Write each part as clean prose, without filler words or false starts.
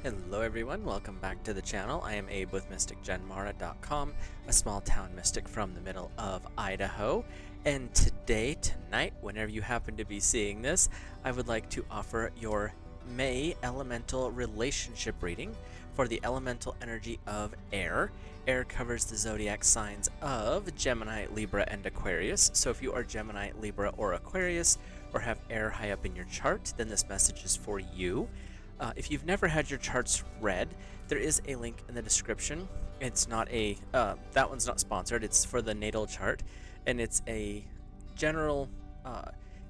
Hello everyone, welcome back to the channel. I am Abe with MysticGenMara.com, a small town mystic from the middle of Idaho. And tonight, whenever you happen to be seeing this, I would like to offer your May elemental relationship reading for the elemental energy of air. Air covers the zodiac signs of Gemini, Libra, and Aquarius. So if you are Gemini, Libra, or Aquarius, or have air high up in your chart, then this message is for you. If you've never had your charts read, there is a link in the description. It's not a, that one's not sponsored, it's for the natal chart, and it's a general,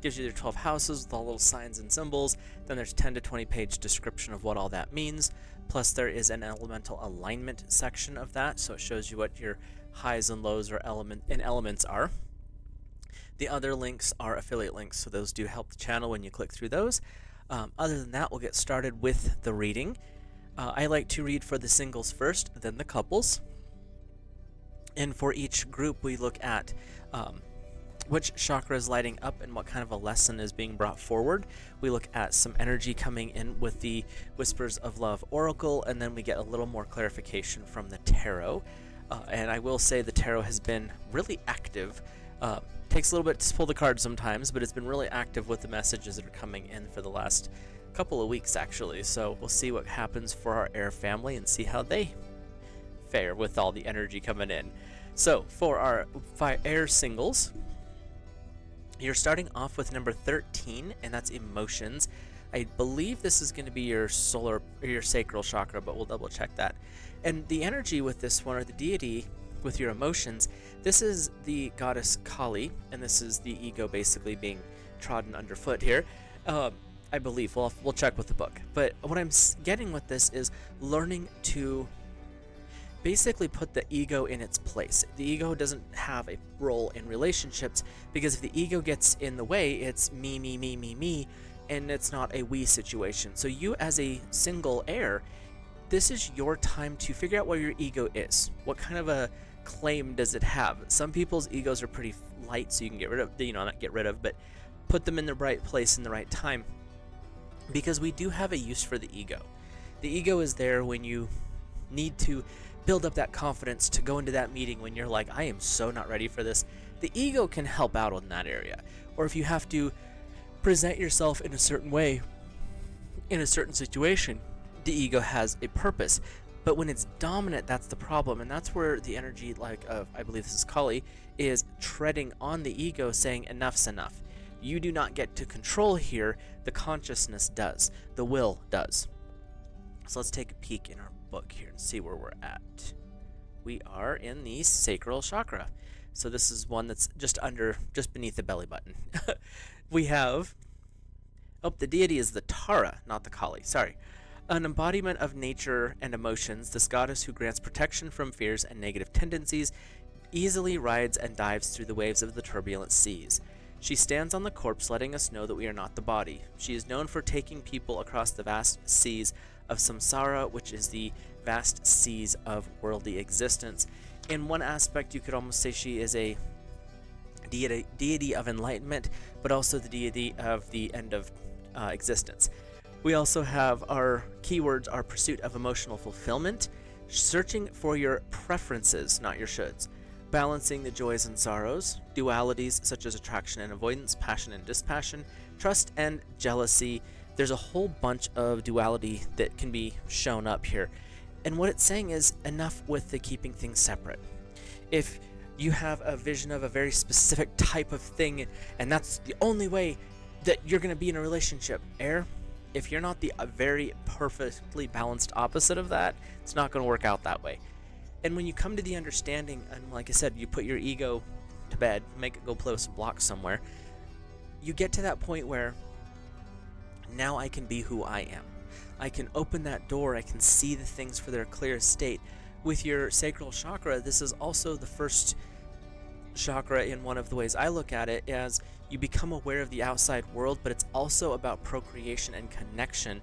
gives you the 12 houses with all little signs and symbols. Then there's 10 to 20 page description of what all that means. Plus there is an elemental alignment section of that, so it shows you what your highs and lows or elements are. The other links are affiliate links, so those do help the channel when you click through those. Other than that, we'll get started with the reading. I like to read for the singles first, then the couples. And for each group, we look at which chakra is lighting up and what kind of a lesson is being brought forward. We look at some energy coming in with the Whispers of Love Oracle, and then we get a little more clarification from the tarot. And I will say the tarot has been really active. Takes a little bit to pull the cards sometimes, but it's been really active with the messages that are coming in for the last couple of weeks, actually. So we'll see what happens for our air family and see how they fare with all the energy coming in. So for our air singles, you're starting off with number 13, and that's emotions. I believe this is going to be your solar or your sacral chakra, but we'll double check that. And the energy with this one, or the deity with your emotions, this is the goddess Kali, and this is the ego basically being trodden underfoot here. I believe we'll check with the book, but what I'm getting with this is learning to basically put the ego in its place. The ego doesn't have a role in relationships, because if the ego gets in the way, it's me, me, me, me, me, and it's not a we situation. So you as a single air, this is your time to figure out where your ego is. What kind of a claim does it have? Some people's egos are pretty light, so you can get rid of, not get rid of, but put them in the right place in the right time, because we do have a use for the ego. The ego is there when you need to build up that confidence to go into that meeting when you're like, I am so not ready for this. The ego can help out in that area. Or if you have to present yourself in a certain way in a certain situation, the ego has a purpose. But when it's dominant, that's the problem, and that's where the energy, like of, I believe this is Kali, is treading on the ego, saying enough's enough. You do not get to control here, the consciousness does, the will does. So let's take a peek in our book here and see where we're at. We are in the sacral chakra. So this is one that's just beneath the belly button. We have, the deity is the Tara, not the Kali, sorry. An embodiment of nature and emotions, this goddess who grants protection from fears and negative tendencies easily rides and dives through the waves of the turbulent seas. She stands on the corpse, letting us know that we are not the body. She is known for taking people across the vast seas of samsara, which is the vast seas of worldly existence. In one aspect, you could almost say she is a deity of enlightenment, but also the deity of the end of existence. We also have our keywords, our pursuit of emotional fulfillment, searching for your preferences, not your shoulds, balancing the joys and sorrows, dualities such as attraction and avoidance, passion and dispassion, trust and jealousy. There's a whole bunch of duality that can be shown up here. And what it's saying is enough with the keeping things separate. If you have a vision of a very specific type of thing, and that's the only way that you're going to be in a relationship, air, if you're not the very perfectly balanced opposite of that, it's not going to work out that way. And when you come to the understanding, and like I said, you put your ego to bed, make it go play with some blocks somewhere, you get to that point where now I can be who I am. I can open that door, I can see the things for their clearest state. With your sacral chakra, this is also the first chakra in one of the ways I look at it, as you become aware of the outside world, but it's also about procreation and connection.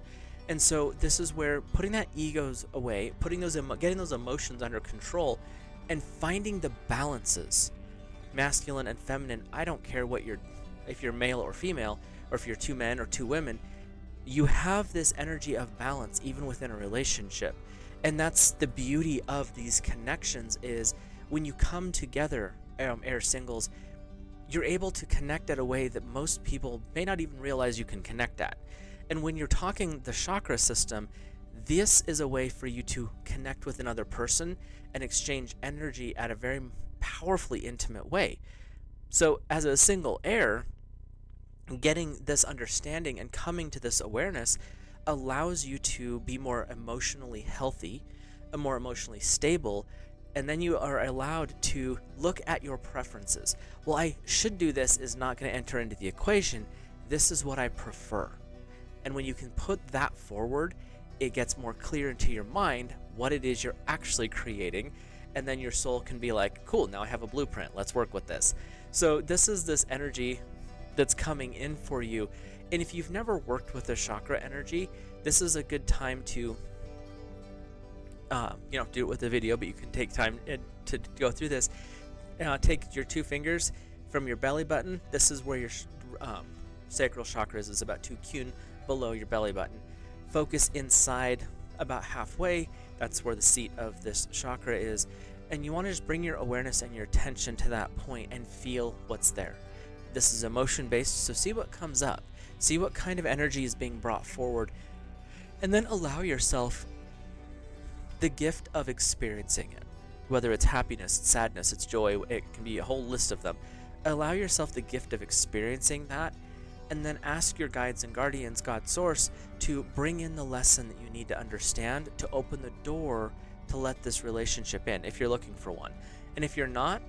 And so this is where putting that egos away, getting those emotions under control, and finding the balances, masculine and feminine. I don't care if you're male or female, or if you're two men or two women. You have this energy of balance even within a relationship. And that's the beauty of these connections, is when you come together, air singles, you're able to connect at a way that most people may not even realize you can connect at. And when you're talking the chakra system, this is a way for you to connect with another person and exchange energy at a very powerfully intimate way. So as a single air, getting this understanding and coming to this awareness allows you to be more emotionally healthy, and more emotionally stable, and then you are allowed to look at your preferences. Well, I should do this is not going to enter into the equation. This is what I prefer. And when you can put that forward, it gets more clear into your mind what it is you're actually creating, and then your soul can be like, cool, now I have a blueprint, let's work with this. So this is this energy that's coming in for you. And if you've never worked with the chakra energy, this is a good time to do it with the video, but you can take time to go through this. Take your 2 fingers from your belly button. This is where your sacral chakra is about 2 kun below your belly button. Focus inside about halfway. That's where the seat of this chakra is. And you want to just bring your awareness and your attention to that point and feel what's there. This is emotion based, so see what comes up. See what kind of energy is being brought forward. And then allow yourself the gift of experiencing it. Whether it's happiness, it's sadness, it's joy, it can be a whole list of them. Allow yourself the gift of experiencing that, and then ask your guides and guardians, God Source, to bring in the lesson that you need to understand to open the door to let this relationship in, if you're looking for one. And if you're not,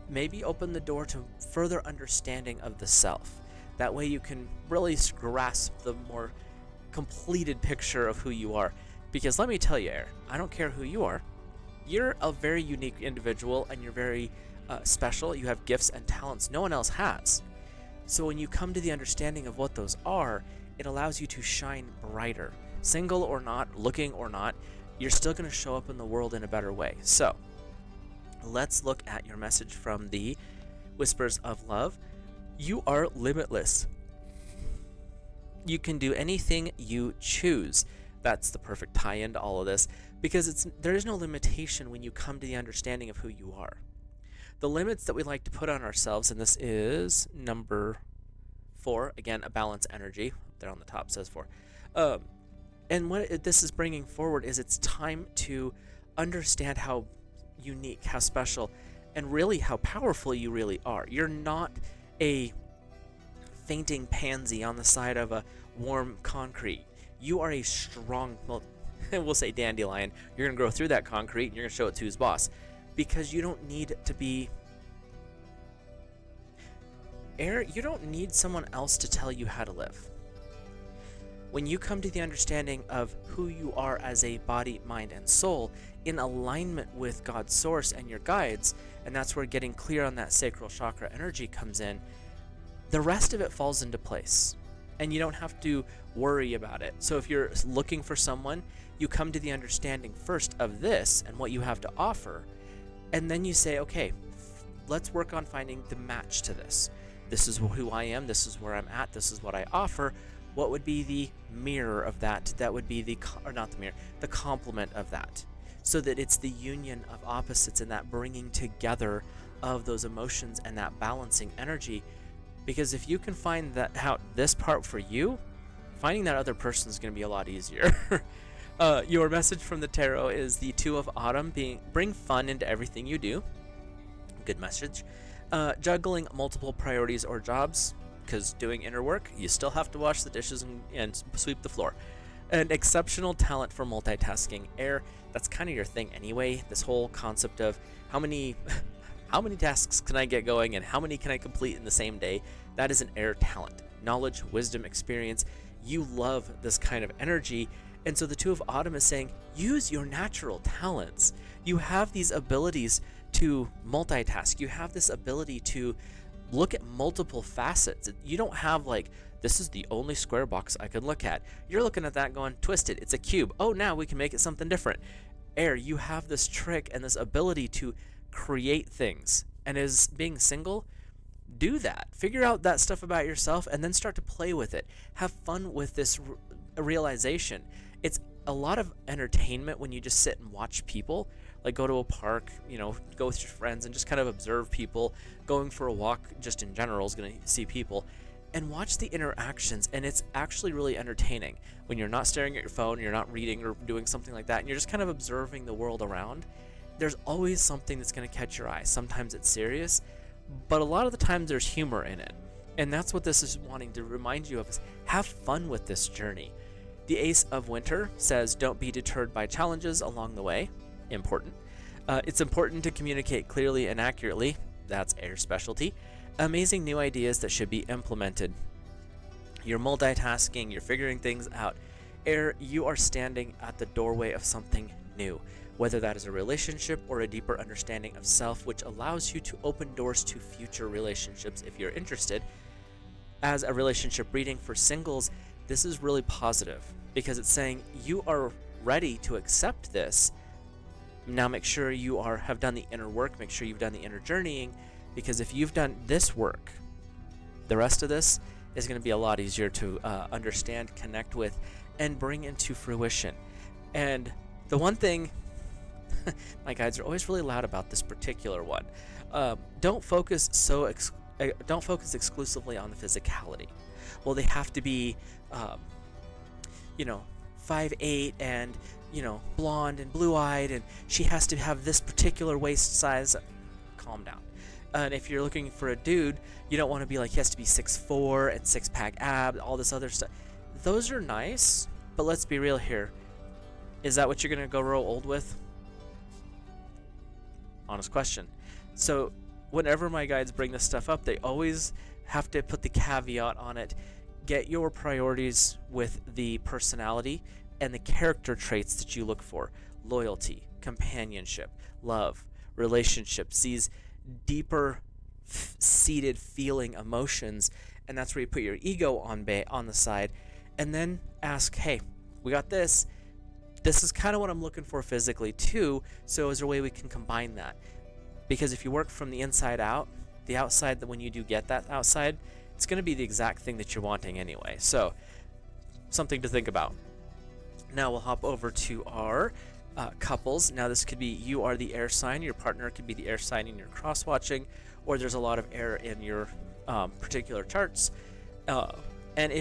maybe open the door to further understanding of the self. That way you can really grasp the more completed picture of who you are. Because let me tell you, Air, I don't care who you are. You're a very unique individual, and you're very special. You have gifts and talents no one else has. So when you come to the understanding of what those are, it allows you to shine brighter. Single or not, looking or not, you're still going to show up in the world in a better way. So let's look at your message from the Whispers of Love. You are limitless. You can do anything you choose. That's the perfect tie-in to all of this, because there is no limitation when you come to the understanding of who you are. The limits that we like to put on ourselves, and this is number 4, again, a balance energy, there on the top says 4. And what this is bringing forward is it's time to understand how unique, how special, and really how powerful you really are. You're not a fainting pansy on the side of a warm concrete. You are a strong, well, we'll say dandelion. You're going to grow through that concrete, and you're going to show it to who's boss. Because you don't need to be Air, you don't need someone else to tell you how to live. When you come to the understanding of who you are as a body, mind, and soul in alignment with God's source and your guides, and that's where getting clear on that sacral chakra energy comes in, the rest of it falls into place. And you don't have to worry about it. So if you're looking for someone, you come to the understanding first of this and what you have to offer, and then you say, okay, let's work on finding the match to this. This is who I am, this is where I'm at, this is what I offer. What would be the mirror of that? That would be the complement of that. So that it's the union of opposites and that bringing together of those emotions and that balancing energy. Because if you can find that out this part for you, finding that other person is going to be a lot easier. Your message from the tarot is the 2 of Autumn, bring fun into everything you do. Good message. Juggling multiple priorities or jobs, because doing inner work, you still have to wash the dishes and sweep the floor. An exceptional talent for multitasking. Air, that's kind of your thing anyway. This whole concept of how many tasks can I get going and how many can I complete in the same day? That is an air talent. Knowledge, wisdom, experience. You love this kind of energy. And so the 2 of Autumn is saying, use your natural talents. You have these abilities to multitask. You have this ability to look at multiple facets. You don't have this is the only square box I can look at. You're looking at that going, twisted, it's a cube. Oh, now we can make it something different. Air, you have this trick and this ability to create things. And as being single, do that. Figure out that stuff about yourself and then start to play with it. Have fun with this a realization. It's a lot of entertainment when you just sit and watch people, like go to a park, go with your friends and just kind of observe people. Going for a walk just in general is going to see people and watch the interactions, and it's actually really entertaining when you're not staring at your phone, you're not reading or doing something like that, and you're just kind of observing the world around. There's always something that's going to catch your eye. Sometimes it's serious, but a lot of the times there's humor in it. And that's what this is wanting to remind you of, is have fun with this journey. The Ace of Winter says, don't be deterred by challenges along the way. Important. It's important to communicate clearly and accurately. That's Air's specialty. Amazing new ideas that should be implemented. You're multitasking, you're figuring things out. Air, you are standing at the doorway of something new, whether that is a relationship or a deeper understanding of self, which allows you to open doors to future relationships if you're interested. As a relationship reading for singles, this is really positive because it's saying you are ready to accept this. Now make sure you have done the inner work, make sure you've done the inner journeying, because if you've done this work, the rest of this is going to be a lot easier to understand, connect with, and bring into fruition. And the one thing, my guides are always really loud about this particular one. Don't focus exclusively on the physicality. Well, they have to be, 5'8" and blonde and blue-eyed, and she has to have this particular waist size. Calm down. And if you're looking for a dude, you don't want to be like he has to be 6'4" and six-pack abs, all this other stuff. Those are nice, but let's be real here. Is that what you're gonna go real old with? Honest question. So whenever my guides bring this stuff up, they always have to put the caveat on it. Get your priorities with the personality and the character traits that you look for. Loyalty, companionship, love, relationships, these deeper seated feeling emotions, and that's where you put your ego on the side, and then ask, hey, we got this is kind of what I'm looking for physically too, so is there a way we can combine that? Because if you work from the inside out, the outside, that when you do get that outside, it's going to be the exact thing that you're wanting anyway. So something to think about. Now we'll hop over to our couples. Now this could be you are the air sign, your partner could be the air sign in your cross watching, or there's a lot of air in your particular charts. And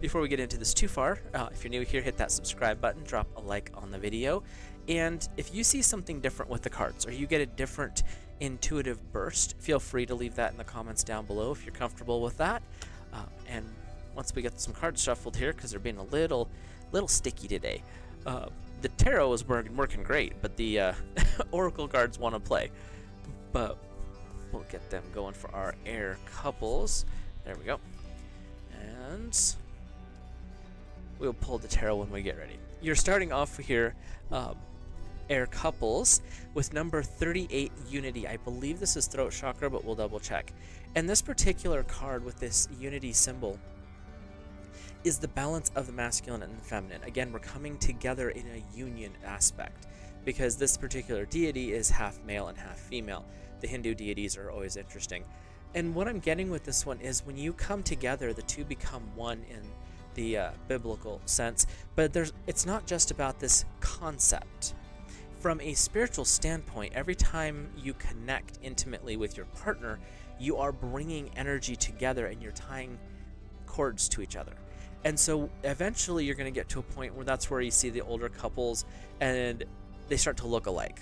before we get into this too far, if you're new here, hit that subscribe button, drop a like on the video, and if you see something different with the cards, or you get a different intuitive burst, feel free to leave that in the comments down below if you're comfortable with that. And once we get some cards shuffled here, because they're being a little sticky today, the tarot is working great, but the oracle cards want to play. But we'll get them going for our air couples. There we go. And we'll pull the tarot when we get ready. You're starting off here, air couples, with number 38, Unity. I believe this is throat chakra, but we'll double check. And this particular card with this Unity symbol is the balance of the masculine and the feminine. Again, we're coming together in a union aspect, because this particular deity is half male and half female. The Hindu deities are always interesting. And what I'm getting with this one is when you come together, the two become one in the biblical sense. But it's not just about this concept. From a spiritual standpoint, every time you connect intimately with your partner, you are bringing energy together and you're tying cords to each other. And so eventually you're going to get to a point where that's where you see the older couples and they start to look alike.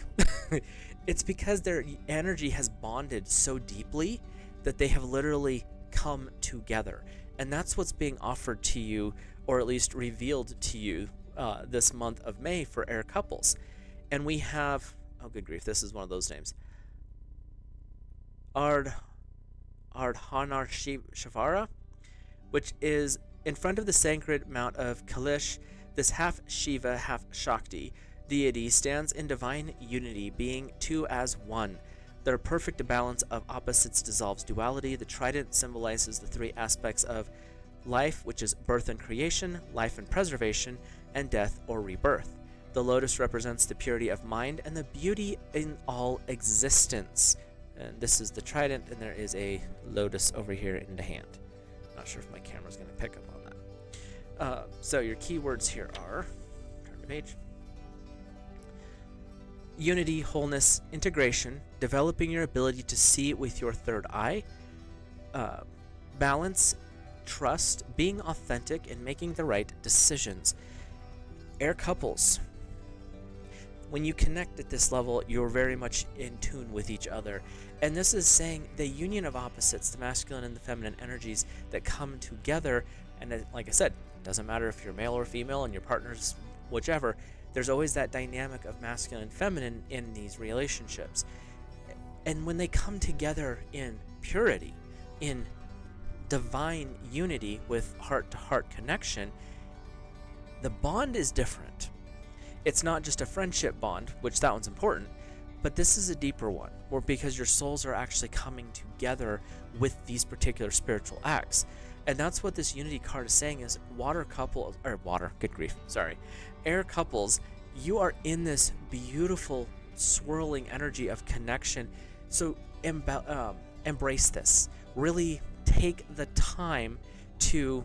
It's because their energy has bonded so deeply that they have literally come together. And that's what's being offered to you, or at least revealed to you this month of May for air couples. And we have, oh good grief, this is one of those names. Ardhanarshivara, which is in front of the sacred mount of Kailash. This half Shiva, half Shakti deity stands in divine unity, being two as one. Their perfect balance of opposites dissolves duality. The trident symbolizes the three aspects of life, which is birth and creation, life and preservation, and death or rebirth. The lotus represents the purity of mind and the beauty in all existence. And this is the trident, and there is a lotus over here in the hand. Not sure if my camera's going to pick up on that. So your keywords here are, turn the page, unity, wholeness, integration, developing your ability to see with your third eye, balance, trust, being authentic, and making the right decisions. Air couples. When you connect at this level, you're very much in tune with each other. And this is saying the union of opposites, the masculine and the feminine energies that come together. And like I said, it doesn't matter if you're male or female and your partner's whichever, there's always that dynamic of masculine and feminine in these relationships. And when they come together in purity, in divine unity with heart-to-heart connection, the bond is different. It's not just a friendship bond, which that one's important, but this is a deeper one, where because your souls are actually coming together with these particular spiritual acts. And that's what this unity card is saying is air couples, you are in this beautiful swirling energy of connection. So embrace this. Really take the time to,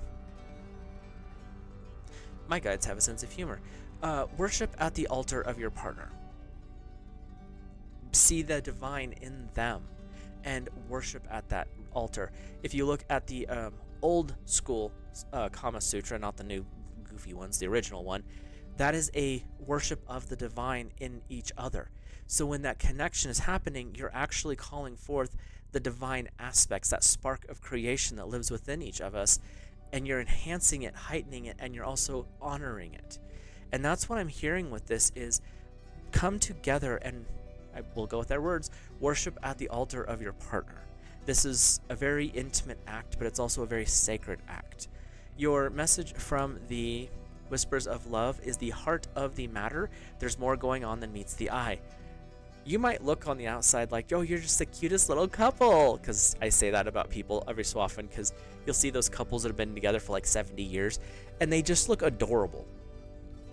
my guides have a sense of humor, worship at the altar of your partner. See the divine in them and worship at that altar. If you look at the old school Kama Sutra, not the new goofy ones, the original one, that is a worship of the divine in each other. So when that connection is happening, you're actually calling forth the divine aspects, that spark of creation that lives within each of us, and you're enhancing it, heightening it, and you're also honoring it. And that's what I'm hearing with this is come together and, I will go with their words, worship at the altar of your partner. This is a very intimate act, but it's also a very sacred act. Your message from the Whispers of Love is the heart of the matter. There's more going on than meets the eye. You might look on the outside like, yo, you're just the cutest little couple, because I say that about people every so often, because you'll see those couples that have been together for like 70 years, and they just look adorable.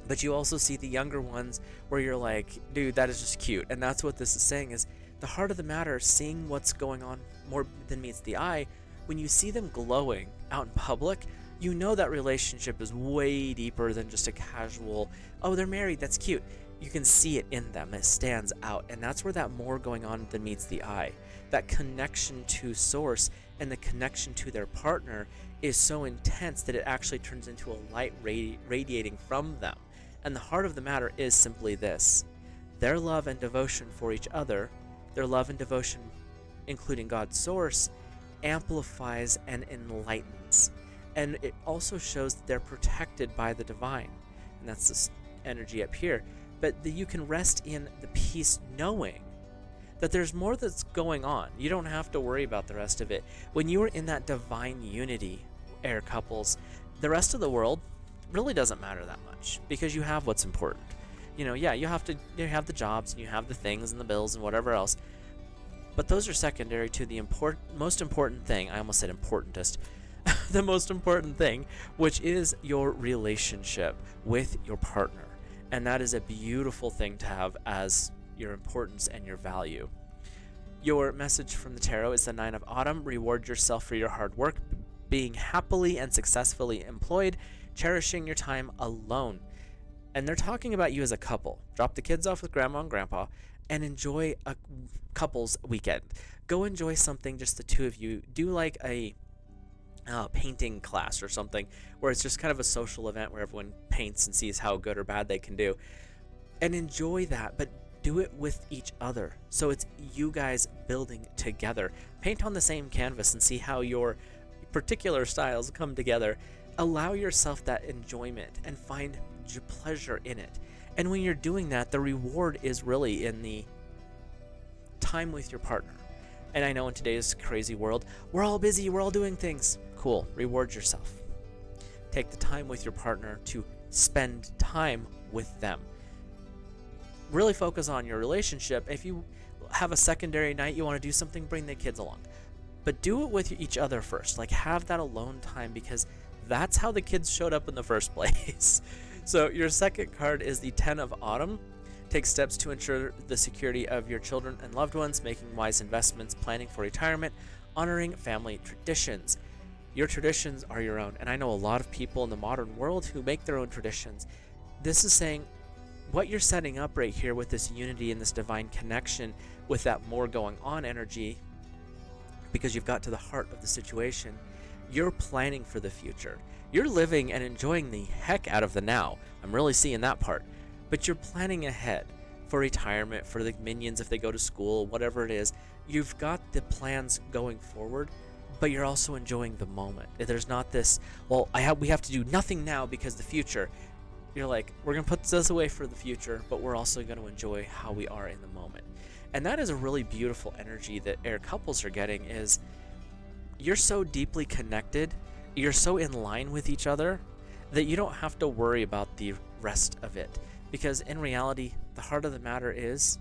But you also see the younger ones where you're like, dude, that is just cute. And that's what this is saying is the heart of the matter, seeing what's going on more than meets the eye. When you see them glowing out in public, you know that relationship is way deeper than just a casual, oh, they're married, that's cute. You can see it in them, it stands out. And that's where that more going on than meets the eye. That connection to source and the connection to their partner is so intense that it actually turns into a light radiating from them. And the heart of the matter is simply this: their love and devotion for each other, their love and devotion, including God's source, amplifies and enlightens. And it also shows that they're protected by the divine. And that's this energy up here. But that you can rest in the peace knowing that there's more that's going on. You don't have to worry about the rest of it. When you are in that divine unity, air couples, the rest of the world really doesn't matter that much because you have what's important. You know, yeah, you have the jobs and you have the things and the bills and whatever else. But those are secondary to the most important thing. I almost said importantest. The most important thing, which is your relationship with your partner. And that is a beautiful thing to have as your importance and your value. Your message from the tarot is the Nine of Autumn. Reward yourself for your hard work, being happily and successfully employed, cherishing your time alone. And they're talking about you as a couple. Drop the kids off with grandma and grandpa and enjoy a couple's weekend. Go enjoy something, just the two of you. Do like a painting class or something where it's just kind of a social event where everyone paints and sees how good or bad they can do, and enjoy that, but do it with each other. So it's you guys building together. Paint on the same canvas and see how your particular styles come together. Allow yourself that enjoyment and find pleasure in it. And when you're doing that, the reward is really in the time with your partner. And I know in today's crazy world, we're all busy, we're all doing things. Cool, reward yourself. Take the time with your partner to spend time with them. Really focus on your relationship. If you have a secondary night, you want to do something, bring the kids along. But do it with each other first. Like, have that alone time, because that's how the kids showed up in the first place. So your second card is the Ten of Autumn. Take steps to ensure the security of your children and loved ones, making wise investments, planning for retirement, honoring family traditions. Your traditions are your own. And I know a lot of people in the modern world who make their own traditions. This is saying what you're setting up right here with this unity and this divine connection with that more going on energy, because you've got to the heart of the situation. You're planning for the future. You're living and enjoying the heck out of the now. I'm really seeing that part. But you're planning ahead for retirement, for the minions if they go to school, whatever it is. You've got the plans going forward, but you're also enjoying the moment. There's not this, well, we have to do nothing now because the future. You're like, we're going to put this away for the future, but we're also going to enjoy how we are in the moment. And that is a really beautiful energy that air couples are getting, is you're so deeply connected, you're so in line with each other that you don't have to worry about the rest of it. Because in reality, the heart of the matter is,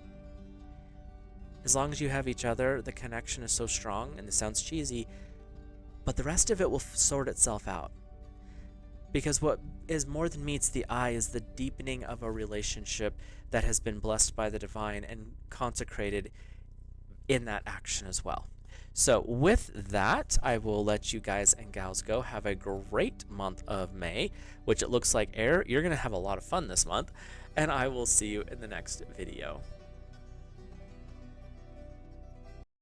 as long as you have each other, the connection is so strong, and this sounds cheesy, but the rest of it will sort itself out. Because what is more than meets the eye is the deepening of a relationship that has been blessed by the divine and consecrated in that action as well. So with that, I will let you guys and gals go. Have a great month of May, which it looks like, Air, you're going to have a lot of fun this month, and I will see you in the next video.